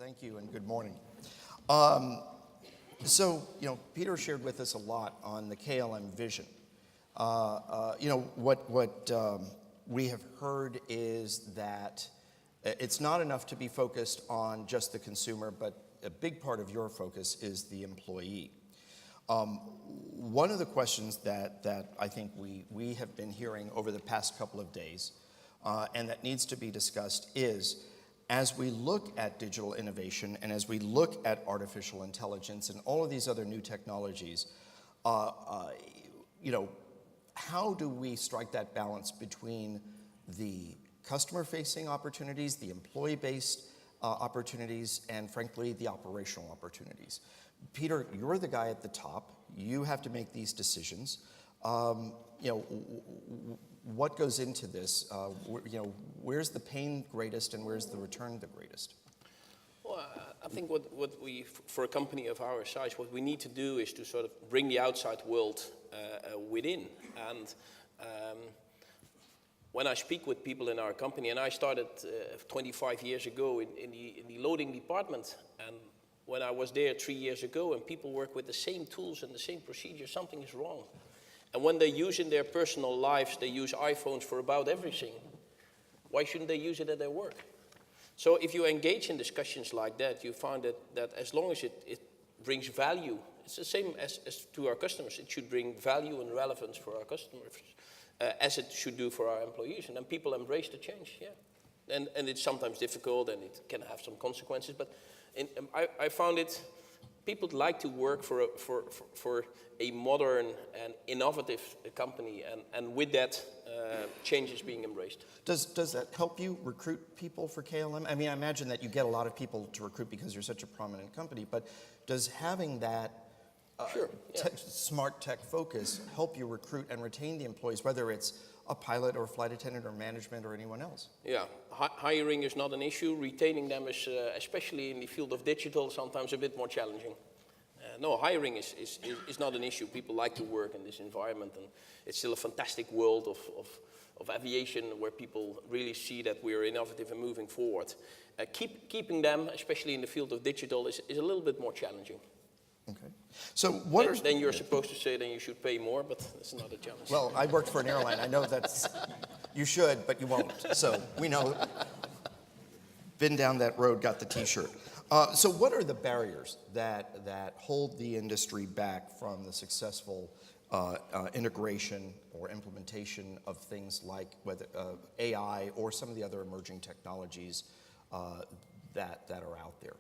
Thank you and good morning. Peter shared with us a lot on the KLM vision. What we have heard is that it's not enough to be focused on just the consumer, but a big part of your focus is the employee. One of the questions that I think we have been hearing over the past couple of days, and that needs to be discussed is, as we look at digital innovation and as we look at artificial intelligence and all of these other new technologies, how do we strike that balance between the customer-facing opportunities, the employee-based opportunities, and frankly, the operational opportunities? Peter, you're the guy at the top. You have to make these decisions. What goes into this? Where's the pain greatest and where's the return the greatest? Well, I think what we, for a company of our size, what we need to do is to sort of bring the outside world within. And when I speak with people in our company, and I started 25 years ago in the loading department, and when I was there 3 years ago and people work with the same tools and the same procedures, something is wrong. And when they use in their personal lives, they use iPhones for about everything. Why shouldn't they use it at their work? So if you engage in discussions like that, you find that as long as it brings value, it's the same as to our customers. It should bring value and relevance for our customers, as it should do for our employees. And then people embrace the change, yeah. And it's sometimes difficult and it can have some consequences, but I found it, people like to work for a modern and innovative company, and with that, change is being embraced. Does that help you recruit people for KLM? I mean, I imagine that you get a lot of people to recruit because you're such a prominent company, but does having that Sure, yeah. smart tech focus help you recruit and retain the employees, whether it's a pilot or a flight attendant or management or anyone else? Yeah, hiring is not an issue. Retaining them is, especially in the field of digital, sometimes a bit more challenging. No, hiring is not an issue. People like to work in this environment, and it's still a fantastic world of aviation where people really see that we are innovative and moving forward. Keeping them, especially in the field of digital, is a little bit more challenging. Okay. So then you're supposed to say then you should pay more, but that's not a challenge. Well, I worked for an airline. I know that's, you should, but you won't. So we know, been down that road, got the T-shirt. So what are the barriers that hold the industry back from the successful integration or implementation of things like whether AI or some of the other emerging technologies that are out there?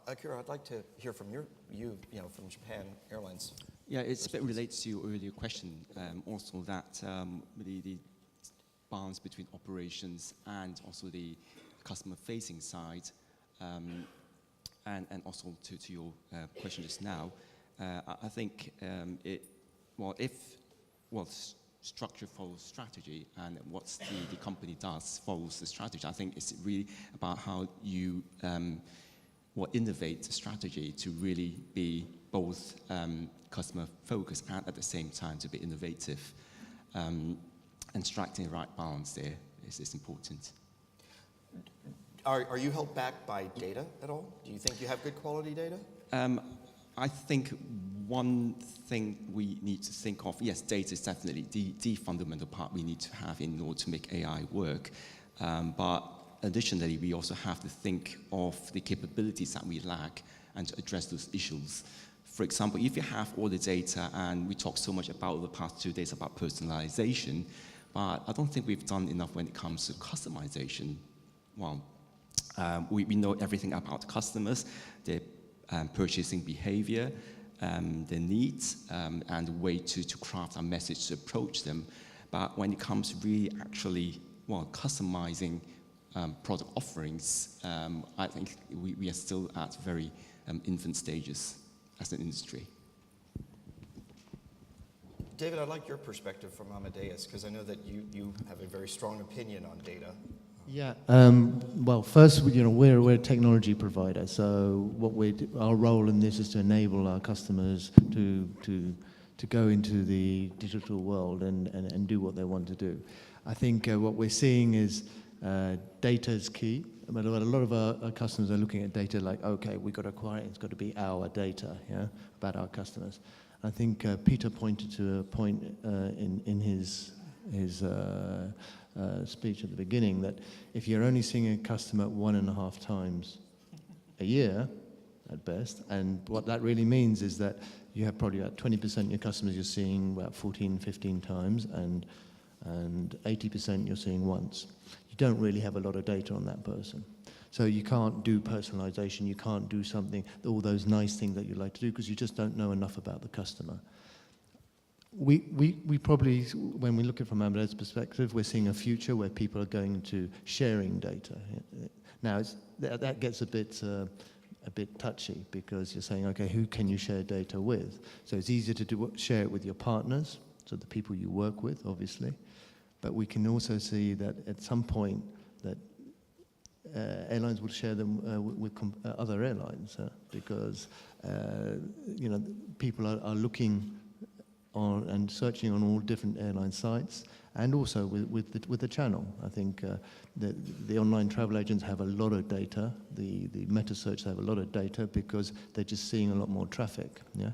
Akira, I'd like to hear from you from Japan Airlines. Yeah, it's a bit related to your earlier question, also that the balance between operations and also the customer-facing side, and also to your question just now, I think structure follows strategy, and what the company does follows the strategy. I think it's really about how you innovate the strategy to really be both customer focused and at the same time to be innovative, and striking the right balance there is important. Are you held back by data at all? Do you think you have good quality data? I think one thing we need to think of, yes, data is definitely the fundamental part we need to have in order to make AI work. But additionally, we also have to think of the capabilities that we lack and to address those issues. For example, if you have all the data, and we talked so much about the past 2 days about personalization, but I don't think we've done enough when it comes to customization. Well, we know everything about customers, their purchasing behavior, their needs, and the way to craft our message to approach them. But when it comes to really actually, customizing product offerings, I think we are still at very infant stages as an industry. David, I'd like your perspective from Amadeus, because I know that you have a very strong opinion on data. Yeah. Well, first, we're a technology provider, so our role in this is to enable our customers to go into the digital world and do what they want to do. I think what we're seeing is data is key. but a lot of our customers are looking at data like, okay, we've got to acquire it, it's got to be our data, yeah, about our customers. I think Peter pointed to a point in his speech at the beginning that if you're only seeing a customer 1.5 times a year, at best, and what that really means is that you have probably about 20% of your customers you're seeing about 14, 15 times, and 80% you're seeing once. You don't really have a lot of data on that person. So you can't do personalization, you can't do something, all those nice things that you like to do, because you just don't know enough about the customer. We probably, when we look at it from Amber's perspective, we're seeing a future where people are going to sharing data. Now, that gets a bit touchy, because you're saying, okay, who can you share data with? So it's easier to share it with your partners, so the people you work with, obviously. But we can also see that at some point that airlines will share them with other airlines, because people are looking on and searching on all different airline sites, and also with the channel. I think the online travel agents have a lot of data. The meta search have a lot of data because they're just seeing a lot more traffic. Yeah.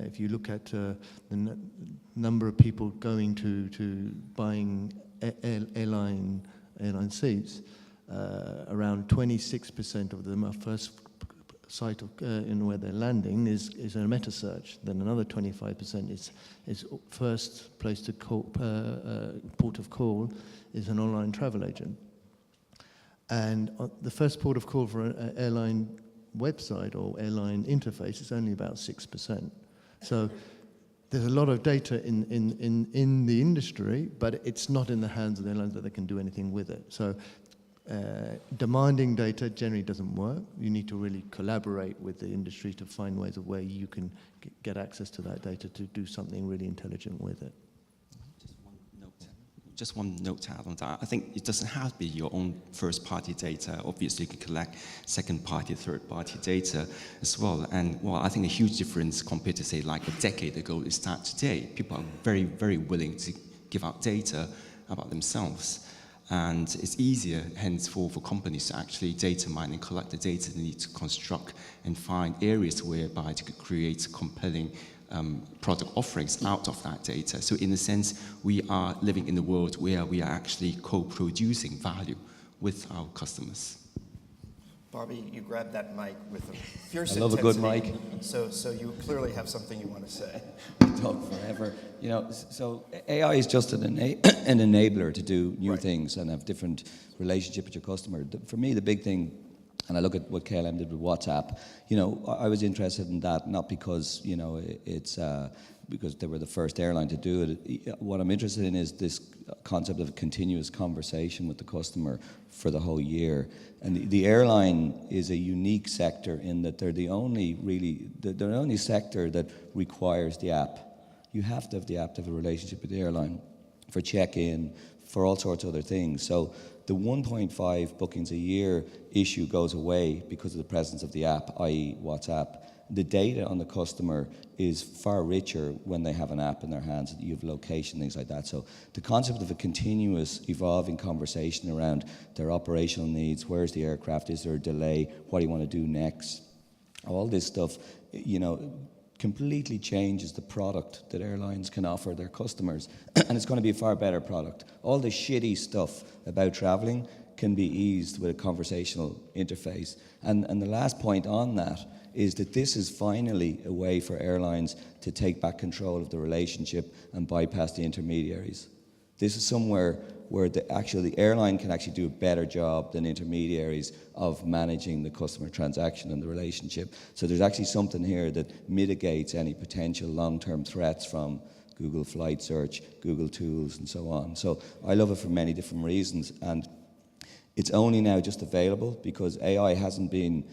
If you look at the number of people going to buying airline seats, around 26% of them are first site in where they're landing is a meta search. Then another 25% is first place to call, port of call is an online travel agent. And the first port of call for an airline website or airline interface is only about 6%. So there's a lot of data in the industry, but it's not in the hands of the airlines that they can do anything with it. So demanding data generally doesn't work. You need to really collaborate with the industry to find ways of where you can get access to that data to do something really intelligent with it. Just one note to add on that. I think it doesn't have to be your own first-party data. Obviously, you can collect second-party, third-party data as well. And well, I think a huge difference compared to, say, like a decade ago is that today people are very, very willing to give out data about themselves. And it's easier, hence, for companies to actually data mine and collect the data they need to construct and find areas whereby to create compelling product offerings out of that data. So in a sense, we are living in a world where we are actually co-producing value with our customers. Bobby, you grabbed that mic with a fierce I love intensity. a good mic. So you clearly have something you want to say. Talk forever. So AI is just an enabler to do new things and have different relationship with your customer. For me, the big thing, and I look at what KLM did with WhatsApp, I was interested in that, not because, it's because they were the first airline to do it. What I'm interested in is this concept of a continuous conversation with the customer for the whole year. And the airline is a unique sector in that they're the only sector that requires the app. You have to have the app to have a relationship with the airline for check-in, for all sorts of other things. So the 1.5 bookings a year issue goes away because of the presence of the app, i.e. WhatsApp. The data on the customer is far richer when they have an app in their hands. You have location, things like that. So the concept of a continuous evolving conversation around their operational needs, where's the aircraft, is there a delay, what do you want to do next? All this stuff, completely changes the product that airlines can offer their customers. And it's going to be a far better product. All the shitty stuff about traveling can be eased with a conversational interface. And the last point on that is that this is finally a way for airlines to take back control of the relationship and bypass the intermediaries. This is somewhere where the airline can actually do a better job than intermediaries of managing the customer transaction and the relationship. So there's actually something here that mitigates any potential long-term threats from Google Flight Search, Google Tools, and so on. So I love it for many different reasons, and it's only now just available because AI hasn't been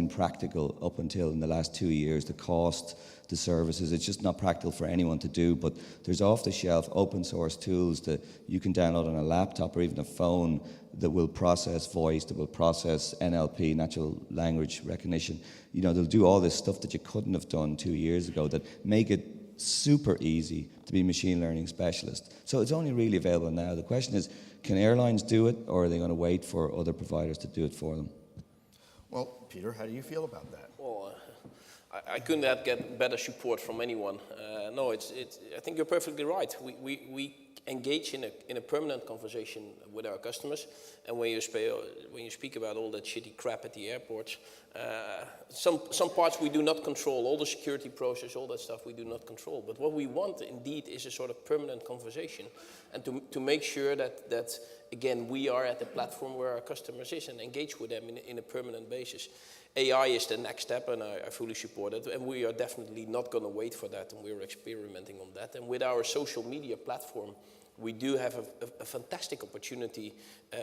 practical up until in the last 2 years. The cost, the services, it's just not practical for anyone to do. But there's off-the-shelf open source tools that you can download on a laptop or even a phone that will process voice, that will process NLP, natural language recognition. They'll do all this stuff that you couldn't have done 2 years ago that make it super easy to be machine learning specialist. So it's only really available now. The question is, can airlines do it, or are they going to wait for other providers to do it for them? Well, Peter, how do you feel about that? Well, I couldn't have get better support from anyone. No, I think you're perfectly right. We engage in a permanent conversation with our customers, and when you speak about all that shitty crap at the airports, some parts we do not control. All the security process, all that stuff we do not control. But what we want indeed is a sort of permanent conversation, and to make sure that again we are at the platform where our customers is and engage with them in a permanent basis. AI is the next step, and I fully support it. And we are definitely not going to wait for that, and we're experimenting on that. And with our social media platform, we do have a fantastic opportunity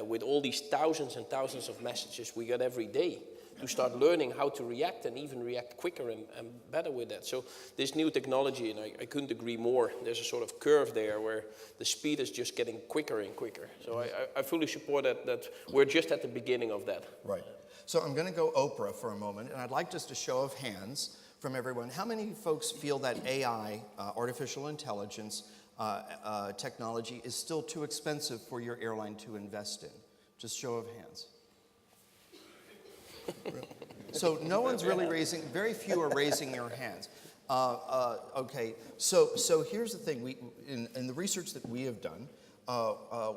with all these thousands and thousands of messages we get every day to start learning how to react and even react quicker and better with that. So this new technology, and I couldn't agree more, there's a sort of curve there where the speed is just getting quicker and quicker. So I fully support that we're just at the beginning of that. Right. So I'm going to go Oprah for a moment, and I'd like just a show of hands from everyone. How many folks feel that AI, artificial intelligence, technology is still too expensive for your airline to invest in? Just show of hands. So no one's really raising, very few are raising their hands. Okay, so here's the thing. In the research that we have done,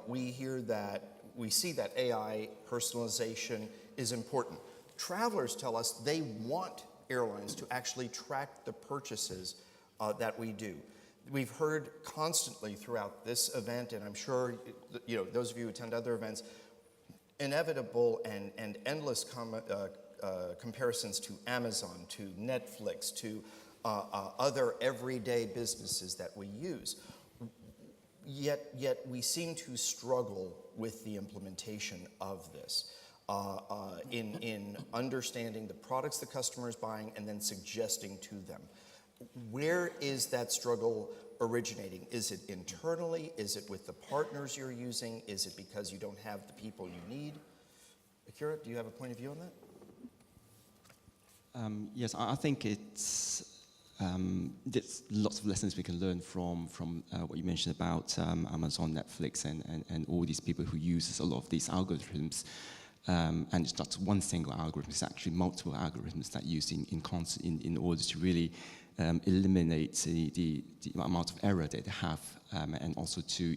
we see that AI personalization is important. Travelers tell us they want airlines to actually track the purchases that we do. We've heard constantly throughout this event, and I'm sure those of you who attend other events, inevitable and endless comparisons to Amazon, to Netflix, to other everyday businesses that we use. Yet we seem to struggle with the implementation of this. In understanding the products the customer is buying and then suggesting to them. Where is that struggle originating? Is it internally? Is it with the partners you're using? Is it because you don't have the people you need? Akira, do you have a point of view on that? Yes, I think there's lots of lessons we can learn from what you mentioned about Amazon, Netflix, and all these people who use a lot of these algorithms. And it's not one single algorithm, it's actually multiple algorithms that are used in concert in order to really eliminate the amount of error that they have, and also to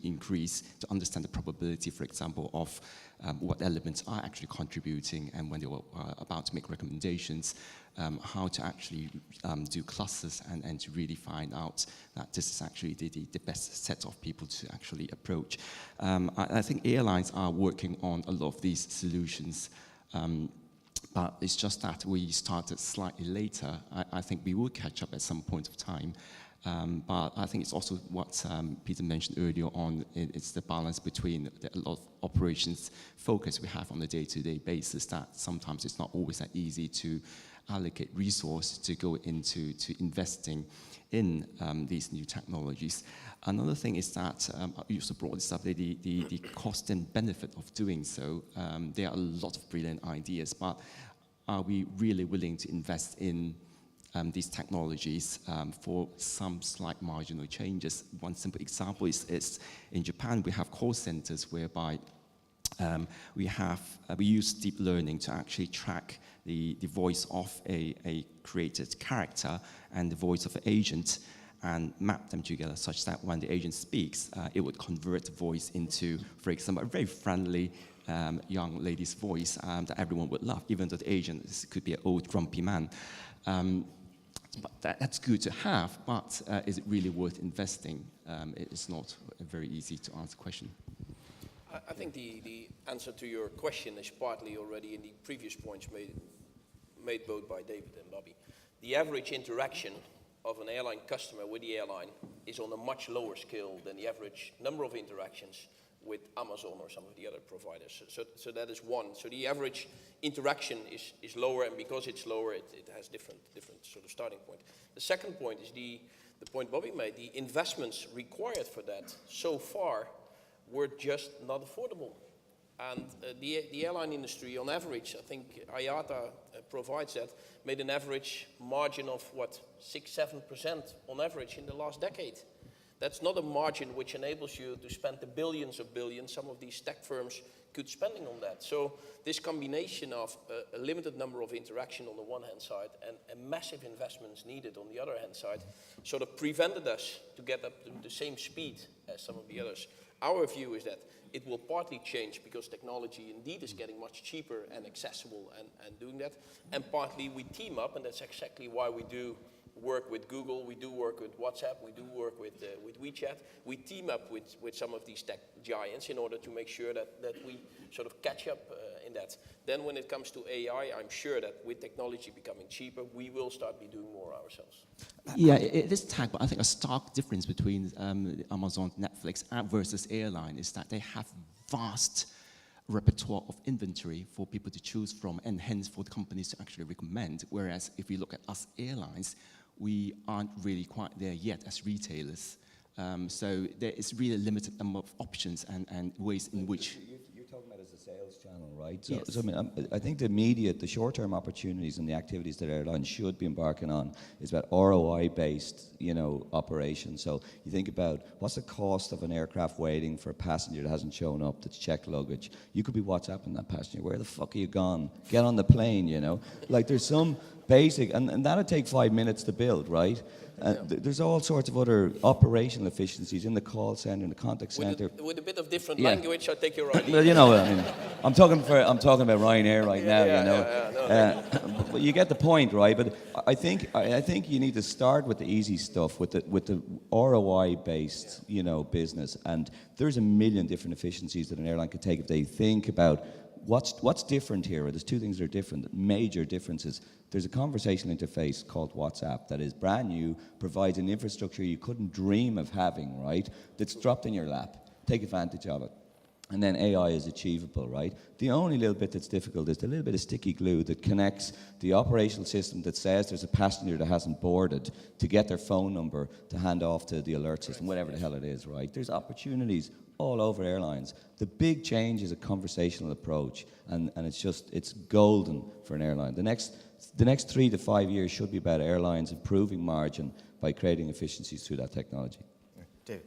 understand the probability, for example, of what elements are actually contributing, and when they were about to make recommendations, how to actually do clusters and to really find out that this is actually the best set of people to actually approach. I think airlines are working on a lot of these solutions, but it's just that we started slightly later. I think we will catch up at some point of time. But I think it's also what Peter mentioned earlier on, it's the balance between a lot of operations focus we have on a day-to-day basis, that sometimes it's not always that easy to allocate resources to go into investing in these new technologies. Another thing is that, you also brought this up, the cost and benefit of doing so. There are a lot of brilliant ideas, but are we really willing to invest in these technologies for some slight marginal changes? One simple example is in Japan, we have call centers whereby we use deep learning to actually track the voice of a created character and the voice of an agent, and map them together such that when the agent speaks, it would convert the voice into, for example, a very friendly young lady's voice that everyone would love, even though the agent could be an old grumpy man. But that's good to have, but is it really worth investing? It's not very easy to answer question. I think the answer to your question is partly already in the previous points made both by David and Bobby. The average interaction of an airline customer with the airline is on a much lower scale than the average number of interactions with Amazon or some of the other providers. So that is one. So the average interaction is lower, and because it's lower, it has different sort of starting point. The second point is the point Bobby made. The investments required for that so far were just not affordable. And the airline industry, on average, I think IATA provides that, made an average margin of, 6-7% on average in the last decade. That's not a margin which enables you to spend the billions of billions some of these tech firms could spending on that. So this combination of a limited number of interaction on the one hand side and massive investments needed on the other hand side sort of prevented us to get up to the same speed as some of the others. Our view is that it will partly change because technology indeed is getting much cheaper and accessible and doing that. And partly we team up, and that's exactly why we do work with Google, we do work with WhatsApp, we do work with WeChat. We team up with some of these tech giants in order to make sure that we sort of catch up in that. Then when it comes to AI, I'm sure that with technology becoming cheaper, we will start be doing more ourselves. Yeah, it is tech, but I think a stark difference between Amazon, Netflix, versus airline is that they have vast repertoire of inventory for people to choose from, and hence for the companies to actually recommend. Whereas if you look at us airlines, we aren't really quite there yet as retailers. So there is really a limited number of options and ways in which. You're talking about as a sales channel, right? So, Yes. so I mean, I think the short-term opportunities and the activities that airlines should be embarking on is about ROI-based, operations. So you think about what's the cost of an aircraft waiting for a passenger that hasn't shown up, that's checked luggage. You could be WhatsApping that passenger. Where the fuck are you gone? Get on the plane, Like there's some basic, and that'll take 5 minutes to build, right? There's all sorts of other operational efficiencies in the call center, in the contact center. With a bit of different Yeah. language, I take your idea. Well, I mean, I'm talking about Ryanair right now, But you get the point, right? But I think you need to start with the easy stuff, with the ROI based, business. And there's a million different efficiencies that an airline could take if they think about what's different here. There's two things that are different, major differences. There's a conversational interface called WhatsApp that is brand new, provides an infrastructure you couldn't dream of having, right? That's dropped in your lap. Take advantage of it. And then AI is achievable, right? The only little bit that's difficult is the little bit of sticky glue that connects the operational system that says there's a passenger that hasn't boarded to get their phone number to hand off to the alert system, whatever the hell it is, right? There's opportunities all over airlines. The big change is a conversational approach, and it's golden for an airline. The next 3 to 5 years should be about airlines improving margin by creating efficiencies through that technology. David.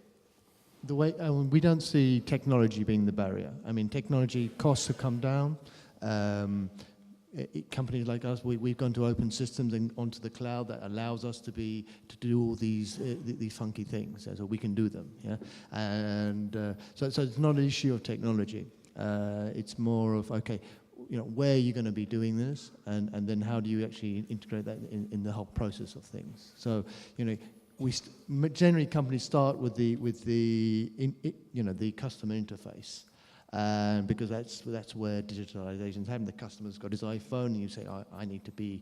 The way we don't see technology being the barrier. I mean, technology costs have come down. Companies like us, we've gone to open systems and onto the cloud that allows us to do all these funky things, so we can do them. Yeah, and so it's not an issue of technology. It's more of where are you going to be doing this, and then how do you actually integrate that in the whole process of things. So generally companies start with the customer interface. Because that's where digitalization is happening. The customer's got his iPhone, and you say, I need to be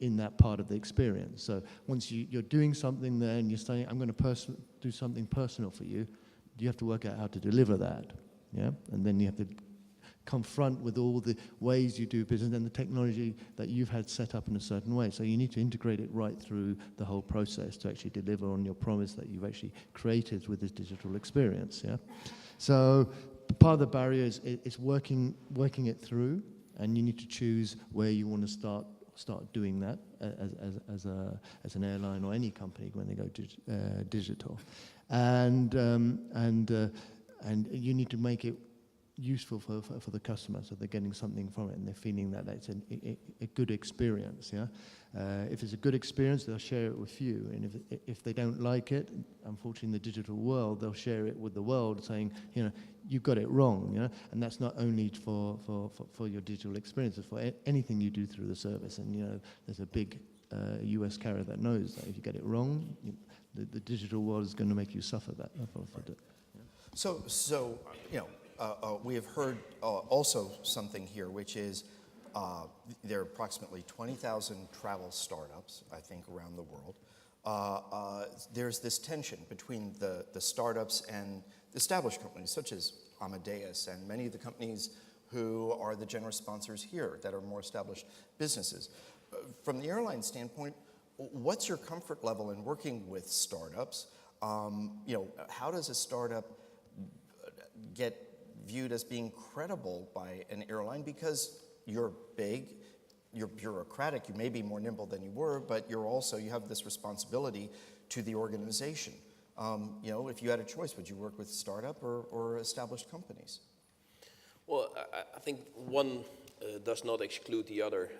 in that part of the experience. So once you're doing something there, and you're saying, I'm going to do something personal for you, you have to work out how to deliver that, yeah. And then you have to confront with all the ways you do business and the technology that you've had set up in a certain way. So you need to integrate it right through the whole process to actually deliver on your promise that you've actually created with this digital experience, yeah. So part of the barrier is working it through, and you need to choose where you want to start doing that as an airline or any company when they go digital, and you need to make it useful for the customer, so they're getting something from it and they're feeling that it's a good experience. Yeah, if it's a good experience, they'll share it with you, and if they don't like it, unfortunately in the digital world, they'll share it with the world, saying, you've got it wrong. And that's not only for your digital experiences, for anything you do through the service. And there's a big US carrier that knows that if you get it wrong, the digital world is going to make you suffer that. So we have heard also something here, which is there are approximately 20,000 travel startups, I think, around the world. There's this tension between the startups and established companies, such as Amadeus and many of the companies who are the generous sponsors here that are more established businesses. From the airline standpoint, what's your comfort level in working with startups? How does a startup get viewed as being credible by an airline because you're big, you're bureaucratic, you may be more nimble than you were, but you have this responsibility to the organization. If you had a choice, would you work with startup or established companies? Well, I think one does not exclude the other,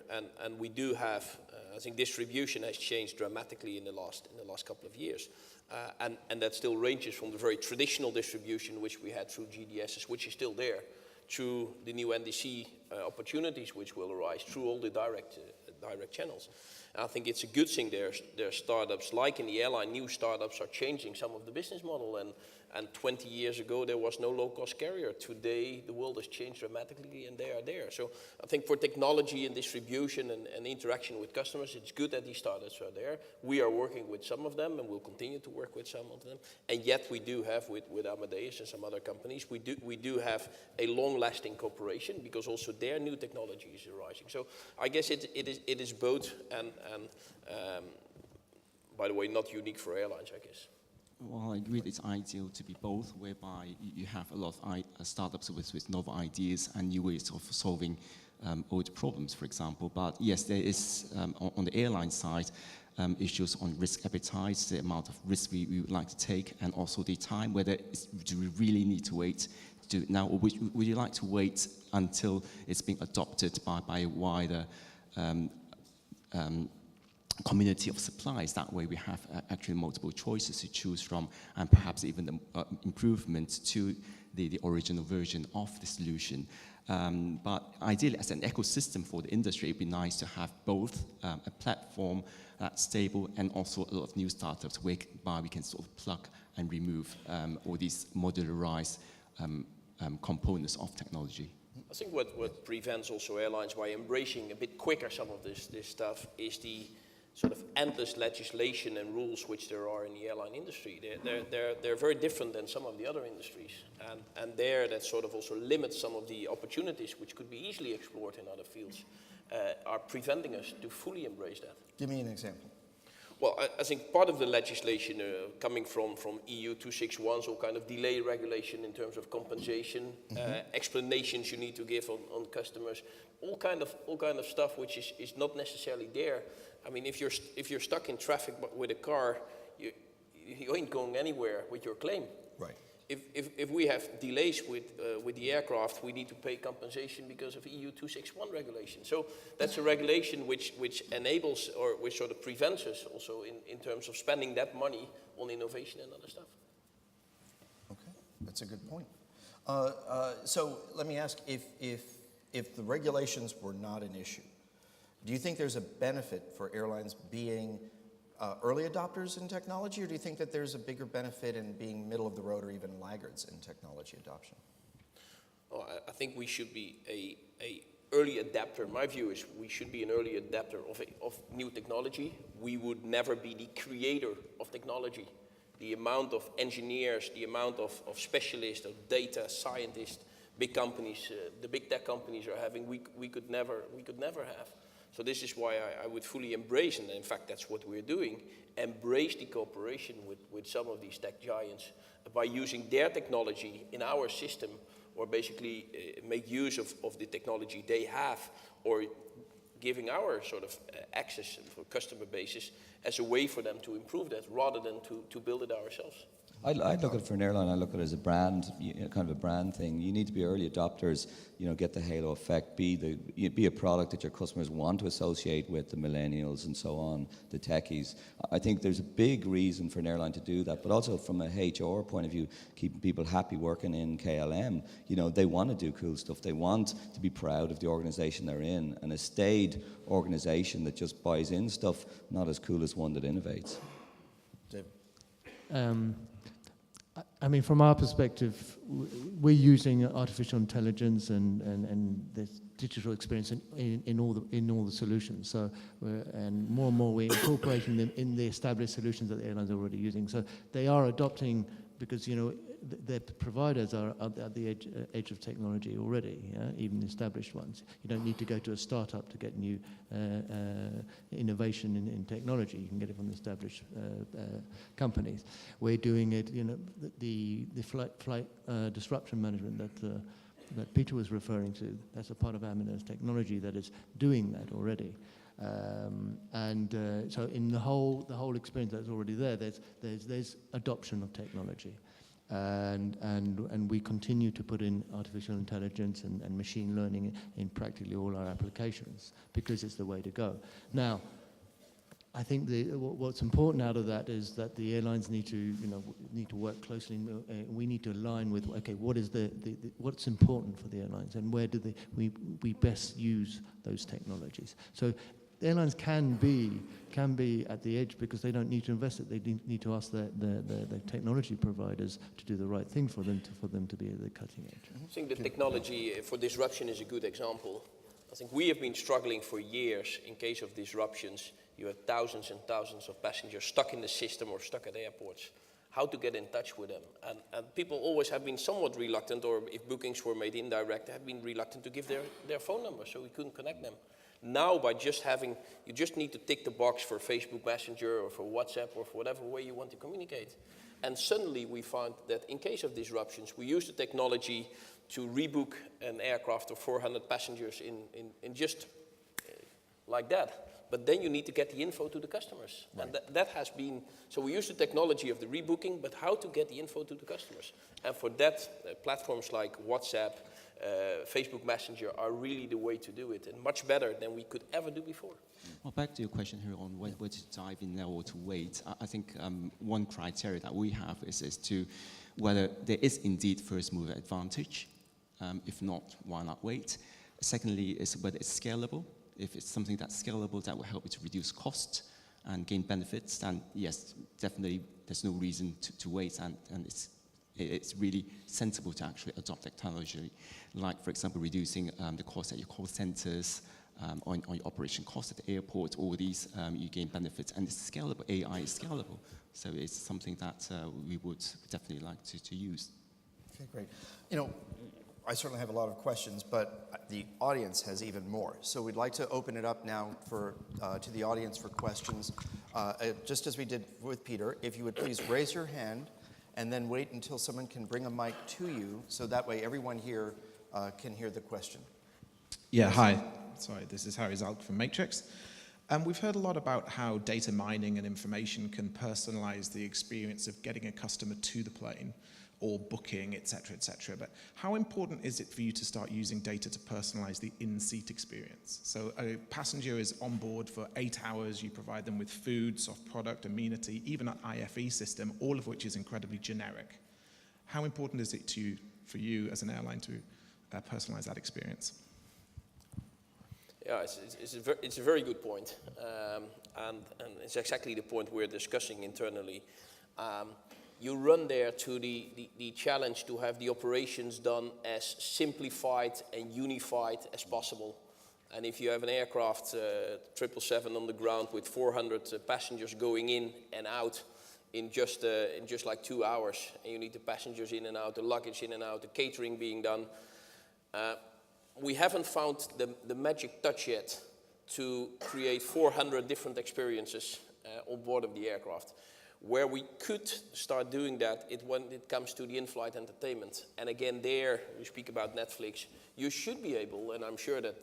and we do have. I think distribution has changed dramatically in the last couple of years, and that still ranges from the very traditional distribution which we had through GDSs, which is still there, through the new NDC opportunities which will arise through all the direct channels. And I think it's a good thing there are startups, like in the airline, new startups are changing some of the business model, and 20 years ago there was no low-cost carrier. Today the world has changed dramatically and they are there. So I think for technology and distribution and interaction with customers, it's good that these startups are there. We are working with some of them and we'll continue to work with some of them. And yet we do have with Amadeus and some other companies, we do have a long-lasting cooperation because also their new technology is arising. So I guess it is both and by the way, not unique for airlines, I guess. Well, I agree it's ideal to be both, whereby you have a lot of startups with novel ideas and new ways of solving old problems, for example. But yes, there is, on the airline side, issues on risk appetite, the amount of risk we would like to take, and also the time, do we really need to wait to do it now, or would you like to wait until it's being adopted by a wider community of suppliers? That way we have actually multiple choices to choose from, and perhaps even the improvements to the original version of the solution. But ideally, as an ecosystem for the industry, it'd be nice to have both a platform that's stable and also a lot of new startups whereby we can sort of plug and remove all these modularized components of technology. I think what prevents also airlines by embracing a bit quicker some of this stuff is the sort of endless legislation and rules which there are in the airline industry. They're very different than some of the other industries, and there that sort of also limits some of the opportunities which could be easily explored in other fields, are preventing us to fully embrace that. Give me an example. Well, I think part of the legislation coming from EU 261, so kind of delay regulation in terms of compensation, explanations you need to give on customers, all kind of stuff which is not necessarily there. I mean, if you're stuck in traffic with a car, you ain't going anywhere with your claim. Right. If we have delays with the aircraft, we need to pay compensation because of EU 261 regulation. So that's a regulation which enables or which sort of prevents us also in terms of spending that money on innovation and other stuff. Okay, that's a good point. So let me ask, if the regulations were not an issue, do you think there's a benefit for airlines being early adopters in technology, or do you think that there's a bigger benefit in being middle of the road or even laggards in technology adoption? Well, I think we should be a early adapter. My view is we should be an early adapter of new technology. We would never be the creator of technology. The amount of engineers, the amount of specialists, of data scientists, big companies, the big tech companies are having, we could never have. So this is why I would fully embrace, and in fact that's what we're doing, embrace the cooperation with some of these tech giants by using their technology in our system, or basically make use of the technology they have, or giving our sort of access for customer bases as a way for them to improve that rather than to build it ourselves. I'd look at it for an airline, I look at it as a brand, kind of a brand thing. You need to be early adopters, get the halo effect, be a product that your customers want to associate with the millennials and so on, the techies. I think there's a big reason for an airline to do that, but also from a HR point of view, keeping people happy working in KLM. They want to do cool stuff. They want to be proud of the organization they're in, and a staid organization that just buys in stuff, not as cool as one that innovates. David? I mean, from our perspective, we're using artificial intelligence and the digital experience in all the solutions. So, and more we're incorporating them in the established solutions that the airlines are already using. So they are adopting because their providers are at the edge of technology already, even established ones. You don't need to go to a startup to get new innovation in technology. You can get it from established companies. We're doing it, the flight disruption management that Peter was referring to. That's a part of Aminer's technology that is doing that already. So in the whole experience that's already there, there's adoption of technology, and we continue to put in artificial intelligence and machine learning in practically all our applications because it's the way to go. Now, I think what's important out of that is that the airlines need to work closely. We need to align with what is what's important for the airlines and where do we best use those technologies. So the airlines can be at the edge because they don't need to invest it. They need to ask the technology providers to do the right thing for them to be at the cutting edge. I think the technology for disruption is a good example. I think we have been struggling for years in case of disruptions. You have thousands and thousands of passengers stuck in the system or stuck at airports. How to get in touch with them. And people always have been somewhat reluctant, or if bookings were made indirect, have been reluctant to give their phone number, so we couldn't connect them. Now, by just having, you just need to tick the box for Facebook Messenger or for WhatsApp or for whatever way you want to communicate. And suddenly we found that in case of disruptions, we use the technology to rebook an aircraft of 400 passengers in just like that. But then you need to get the info to the customers. Right. And that has been, so we use the technology of the rebooking, but how to get the info to the customers. And for that, platforms like WhatsApp, Facebook Messenger are really the way to do it, and much better than we could ever do before. Well, back to your question here on where to dive in now or to wait. I think one criteria that we have is to whether there is indeed first mover advantage. If not, why not wait? Secondly, is whether it's scalable. If it's something that's scalable that will help you to reduce cost and gain benefits, then yes, definitely there's no reason to wait, and it's really sensible to actually adopt technology, like, for example, reducing the cost at your call centers, on your operation costs at the airport. All these, you gain benefits, and it's scalable. AI is scalable, so it's something that we would definitely like to use. Okay, great. I certainly have a lot of questions, but the audience has even more. So we'd like to open it up now to the audience for questions. Just as we did with Peter, if you would please raise your hand and then wait until someone can bring a mic to you, so that way everyone here can hear the question. Yeah, hi. Sorry, this is Harry Zalk from Matrix. We've heard a lot about how data mining and information can personalize the experience of getting a customer to the plane, or booking, et cetera, but how important is it for you to start using data to personalize the in-seat experience? So a passenger is on board for 8 hours, you provide them with food, soft product, amenity, even an IFE system, all of which is incredibly generic. How important is it for you as an airline to personalize that experience? Yeah, it's a very good point, and it's exactly the point we're discussing internally. You run there to the challenge to have the operations done as simplified and unified as possible. And if you have an aircraft 777 on the ground with 400 passengers going in and out in just like 2 hours, and you need the passengers in and out, the luggage in and out, the catering being done, we haven't found the magic touch yet to create 400 different experiences on board of the aircraft. Where we could start doing that when it comes to the in-flight entertainment. And again, there, we speak about Netflix, you should be able, and I'm sure that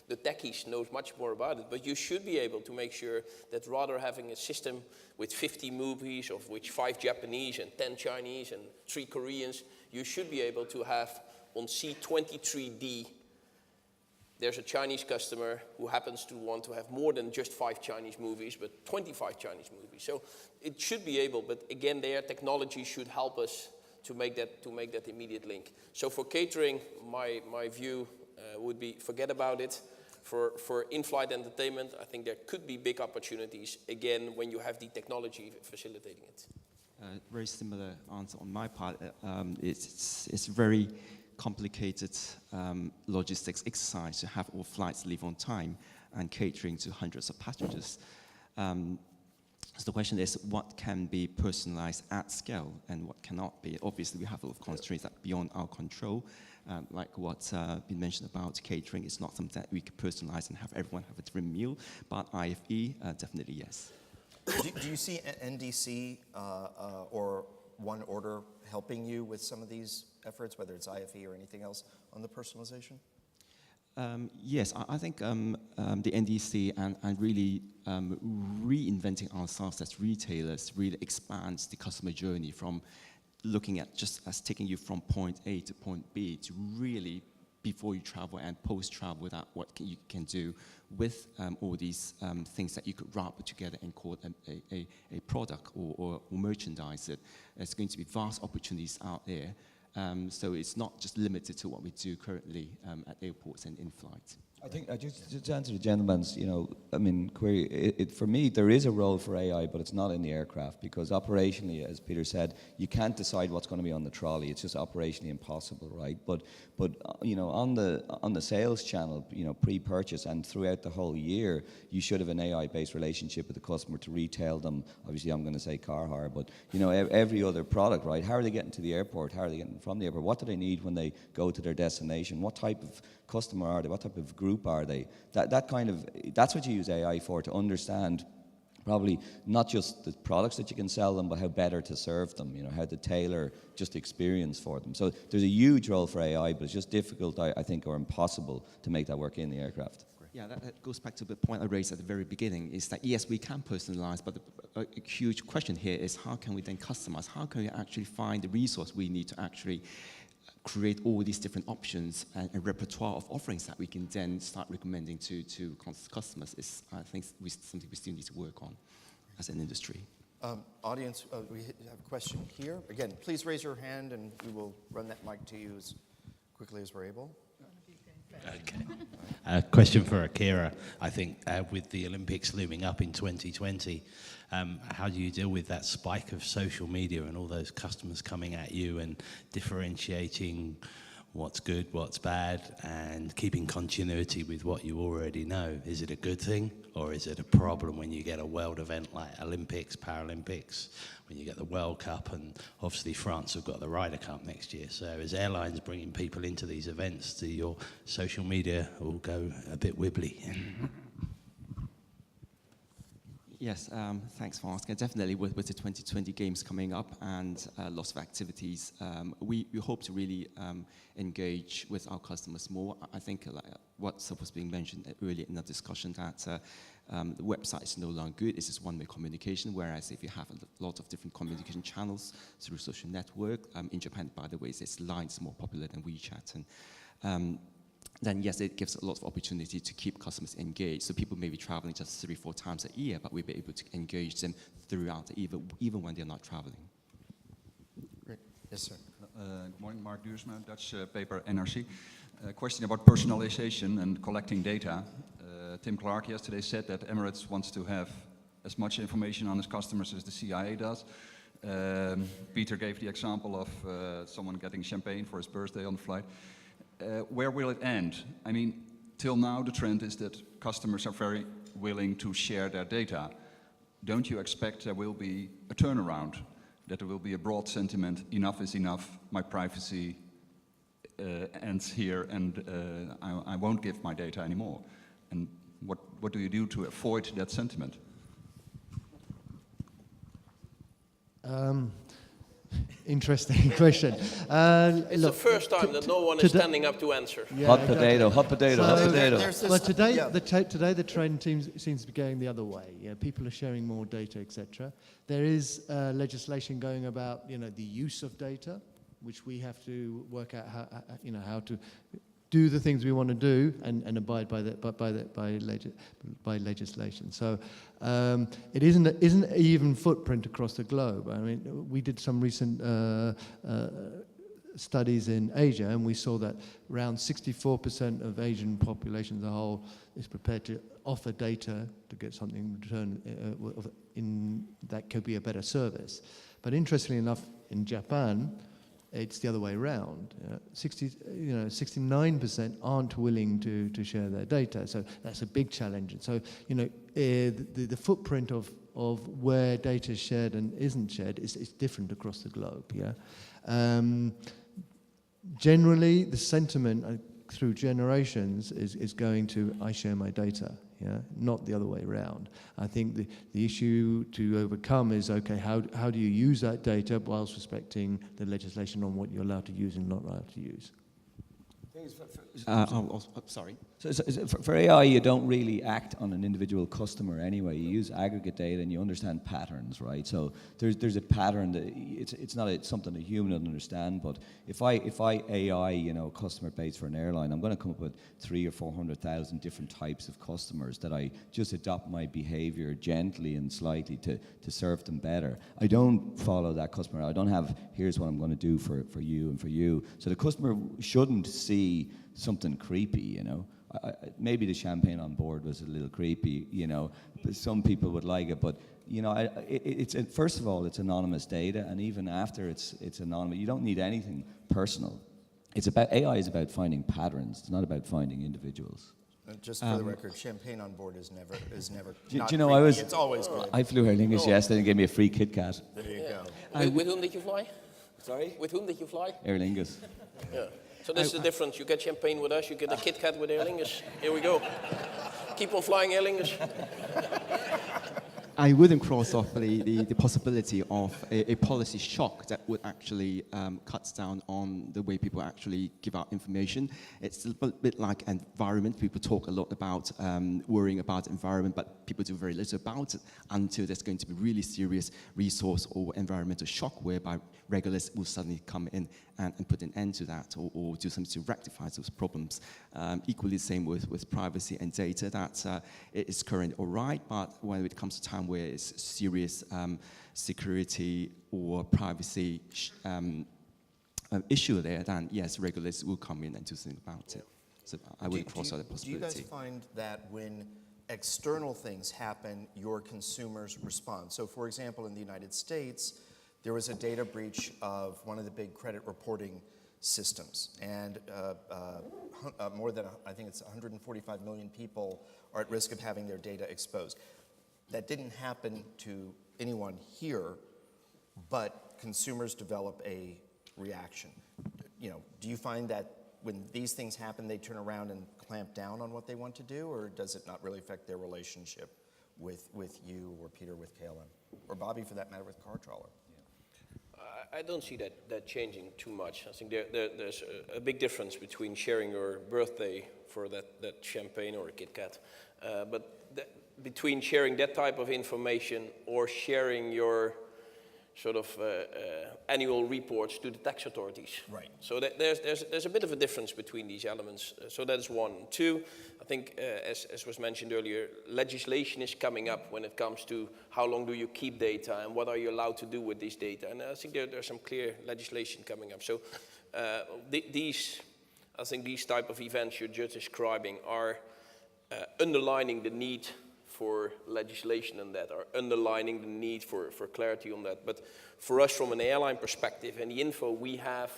the techies knows much more about it, but you should be able to make sure that rather having a system with 50 movies, of which 5 Japanese and 10 Chinese and 3 Koreans, you should be able to have on C23D, there's a Chinese customer who happens to want to have more than just 5 Chinese movies, but 25 Chinese movies. So it should be able, but again, their technology should help us to make that immediate link. So for catering, my view would be forget about it. For in-flight entertainment, I think there could be big opportunities, again, when you have the technology facilitating it. Very similar answer on my part. It's very complicated logistics exercise to have all flights leave on time and catering to hundreds of passengers. So the question is, what can be personalized at scale and what cannot be? Obviously, we have a lot of constraints that are beyond our control, like what's been mentioned about catering. It's not something that we could personalize and have everyone have a different meal, but IFE, definitely yes. Do you see NDC or One Order helping you with some of these efforts, whether it's IFE or anything else on the personalization? Yes, I think the NDC and really reinventing ourselves as retailers really expands the customer journey from looking at just as taking you from point A to point B to really before you travel and post-travel that what you can do with all these things that you could wrap together and call a product or merchandise it. There's going to be vast opportunities out there. So it's not just limited to what we do currently at airports and in flight. I think just to answer the gentleman's, query. For me, there is a role for AI, but it's not in the aircraft because operationally, as Peter said, you can't decide what's going to be on the trolley. It's just operationally impossible, right? But on the sales channel, pre-purchase and throughout the whole year, you should have an AI-based relationship with the customer to retail them. Obviously, I'm going to say car hire, but every other product, right? How are they getting to the airport? How are they getting from the airport? What do they need when they go to their destination? What type of customer are they? What type of group are they? That's what you use AI for, to understand probably not just the products that you can sell them, but how better to serve them, how to tailor just the experience for them. So there's a huge role for AI, but it's just difficult, I think, or impossible to make that work in the aircraft. Yeah, that goes back to the point I raised at the very beginning, is that yes, we can personalize, but a huge question here is how can we then customize? How can we actually find the resource we need to actually create all these different options and a repertoire of offerings that we can then start recommending to customers is, I think, something we still need to work on as an industry. Audience, we have a question here. Again, please raise your hand and we will run that mic to you as quickly as we're able. Okay. A question for Akira. I think with the Olympics looming up in 2020, how do you deal with that spike of social media and all those customers coming at you and differentiating what's good, what's bad, and keeping continuity with what you already know? Is it a good thing or is it a problem when you get a world event like Olympics, Paralympics, when you get the World Cup, and obviously France have got the Ryder Cup next year? So as airlines bringing people into these events, do your social media will go a bit wibbly? Yes, thanks for asking. Definitely with the 2020 games coming up and lots of activities, we hope to really engage with our customers more. I think what's was being mentioned earlier in the discussion, that the website is no longer good. It's just one-way communication, whereas if you have a lot of different communication channels through social network, in Japan, by the way, it's Line is more popular than WeChat, and then yes, it gives a lot of opportunity to keep customers engaged. So people may be traveling just 3-4 times a year, but we'll be able to engage them throughout the year, even when they're not traveling. Great. Yes, sir. Good morning, Mark Duursma, Dutch paper NRC. Question about personalization and collecting data. Tim Clark yesterday said that Emirates wants to have as much information on its customers as the CIA does. Peter gave the example of someone getting champagne for his birthday on the flight. Where will it end? I mean, till now the trend is that customers are very willing to share their data. Don't you expect there will be a turnaround? That there will be a broad sentiment, enough is enough, my privacy ends here, and I won't give my data anymore? And what do you do to avoid that sentiment? Interesting question. It's the first time that no one is standing up to answer. Yeah, Hot potato, hot potato, hot potato. There's this, But today, yeah. today the trend seems to be going the other way. Yeah, people are sharing more data, etc. There is legislation going about, the use of data, which we have to work out how to do the things we want to do and abide by legislation. So it isn't an even footprint across the globe. I mean, we did some recent studies in Asia, and we saw that around 64% of Asian population as a whole is prepared to offer data to get something in return that could be a better service. But interestingly enough, in Japan, It's the other way around. 69% aren't willing to share their data. So that's a big challenge. And so, the footprint of where data is shared and isn't shared is different across the globe. Yeah. Generally, the sentiment through generations is going to I share my data. Yeah, not the other way around. I think the issue to overcome is, okay, how do you use that data whilst respecting the legislation on what you're allowed to use and not allowed to use? Sorry. So for AI, you don't really act on an individual customer anyway. You use aggregate data and you understand patterns, right? So there's a pattern that it's not something a human would understand. But if I AI, customer base for an airline, I'm going to come up with 300,000 or 400,000 different types of customers that I just adopt my behavior gently and slightly to serve them better. I don't follow that customer. I don't have, here's what I'm going to do for you and for you. So the customer shouldn't see something creepy, maybe the champagne on board was a little creepy, but some people would like it. But first of all, it's anonymous data, and even after it's anonymous, you don't need anything personal. AI is about finding patterns. It's not about finding individuals. Just for the record, champagne on board is never. Do not you know creepy. It's always good. I flew Aer Lingus yesterday and gave me a free Kit Kat. There you go. With whom did you fly? Sorry? With whom did you fly? Aer Lingus. Yeah. So this is the difference. You get champagne with us, you get a Kit Kat with Aer Lingus. Here we go. Keep on flying, Aer Lingus. I wouldn't cross off the possibility of a policy shock that would actually cut down on the way people actually give out information. It's a bit like environment. People talk a lot about worrying about environment, but people do very little about it until there's going to be really serious resource or environmental shock whereby regulators will suddenly come in and put an end to that or do something to rectify those problems. Equally the same with privacy and data, that it is currently all right, but when it comes to time where it's serious security or privacy issue there, then yes, regulators will come in and do something about it. So I would cross out the possibility. Do you guys find that when external things happen, your consumers respond? So for example, in the United States, there was a data breach of one of the big credit reporting systems, and more than, I think it's 145 million people are at risk of having their data exposed. That didn't happen to anyone here, but consumers develop a reaction. Do you find that when these things happen, they turn around and clamp down on what they want to do, or does it not really affect their relationship with you or Peter with KLM, or Bobby for that matter with Car Trawler? I don't see that changing too much. I think there's a big difference between sharing your birthday for that champagne or a Kit Kat, but between sharing that type of information or sharing your sort of annual reports to the tax authorities. Right. So there's a bit of a difference between these elements. So that is one. Two, I think, as was mentioned earlier, legislation is coming up when it comes to how long do you keep data and what are you allowed to do with this data. And I think there's some clear legislation coming up. So these type of events you're just describing are underlining the need for legislation on that, or underlining the need for clarity on that. But for us, from an airline perspective, and the info we have,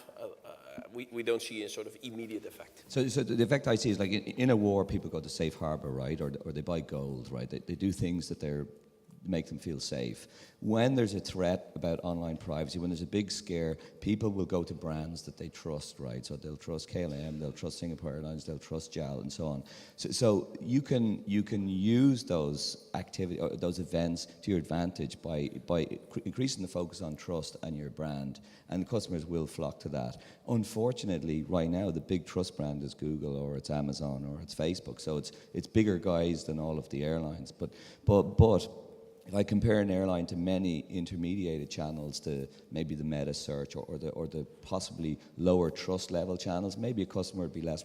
we don't see a sort of immediate effect. So the effect I see is like in a war, people go to safe harbor, right? Or they buy gold, right? They do things that make them feel safe. When there's a threat about online privacy, when there's a big scare, people will go to brands that they trust, right? So they'll trust KLM, they'll trust Singapore Airlines, they'll trust JAL, and so on. So you can use those those events to your advantage by increasing the focus on trust and your brand, and customers will flock to that. Unfortunately, right now the big trust brand is Google, or it's Amazon, or it's Facebook. So it's bigger guys than all of the airlines, but if I compare an airline to many intermediated channels, to maybe the meta search or the possibly lower trust level channels, maybe a customer would be less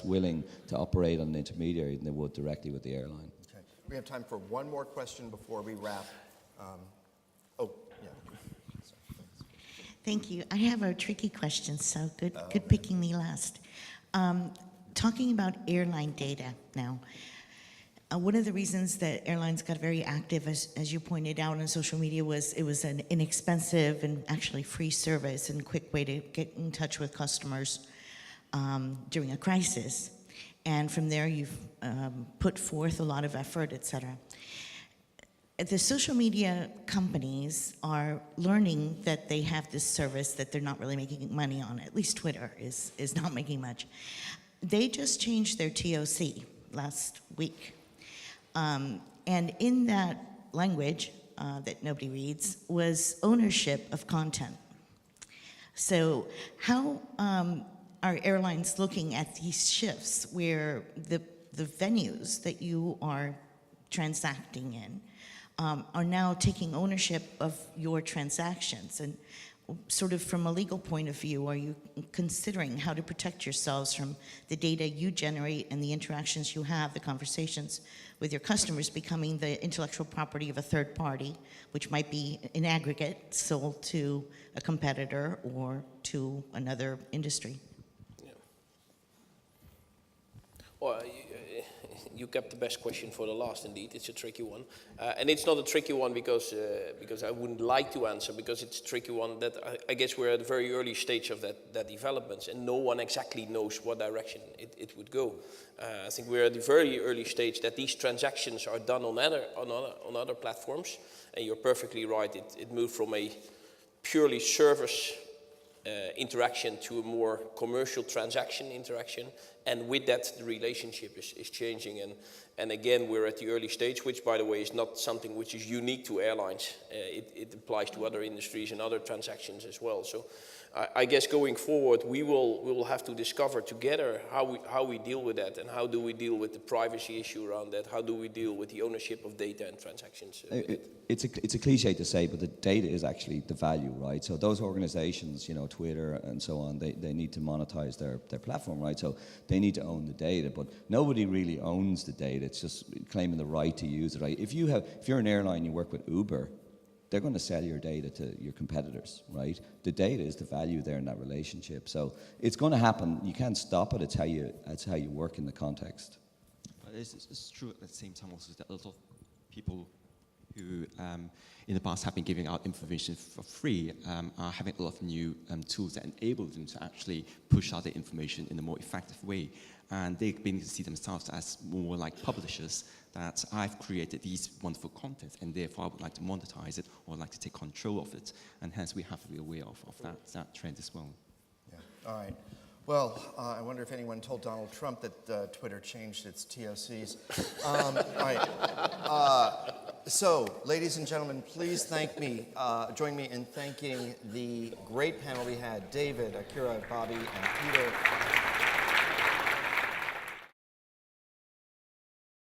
willing to operate on an intermediary than they would directly with the airline. Okay. We have time for one more question before we wrap. Yeah. Thank you. I have a tricky question, so good picking me last. Talking about airline data now. One of the reasons that airlines got very active, as you pointed out on social media, was it was an inexpensive and actually free service and quick way to get in touch with customers during a crisis. And from there, you've put forth a lot of effort, et cetera. The social media companies are learning that they have this service that they're not really making money on. At least Twitter is not making much. They just changed their TOC last week. And in that language that nobody reads was ownership of content. So how are airlines looking at these shifts where the venues that you are transacting in are now taking ownership of your transactions? And sort of from a legal point of view, are you considering how to protect yourselves from the data you generate and the interactions you have, the conversations with your customers becoming the intellectual property of a third party, which might be in aggregate sold to a competitor or to another industry? Yeah. Well, you kept the best question for the last, indeed. It's a tricky one. And it's not a tricky one because I wouldn't like to answer, because it's a tricky one that I guess we're at a very early stage of that development, and no one exactly knows what direction it would go. I think we're at the very early stage that these transactions are done on other platforms, and you're perfectly right. It moved from a purely service interaction to a more commercial transaction interaction, and with that the relationship is changing, and again we're at the early stage, which by the way is not something which is unique to airlines. It applies to other industries and other transactions as well. So I guess going forward we will have to discover together how we deal with that, and how do we deal with the privacy issue around that, how do we deal with the ownership of data and transactions. It's a cliche to say, but the data is actually the value, right? So those organizations, Twitter and so on, they need to monetize their platform, right? So they need to own the data, but nobody really owns the data. It's just claiming the right to use it, right? If you're an airline, you work with Uber, they're going to sell your data to your competitors, right? The data is the value there in that relationship. So it's going to happen. You can't stop it. It's how you work in the context. But it's true at the same time also that a lot of people who in the past have been giving out information for free are having a lot of new tools that enable them to actually push out the information in a more effective way. And they begin to see themselves as more like publishers, that I've created these wonderful content and therefore I would like to monetize it or like to take control of it. And hence we have to be aware of that trend as well. Yeah. All right. Well, I wonder if anyone told Donald Trump that Twitter changed its TOCs. All right. So, ladies and gentlemen, please join me in thanking the great panel we had, David, Akira, Bobby, and Peter.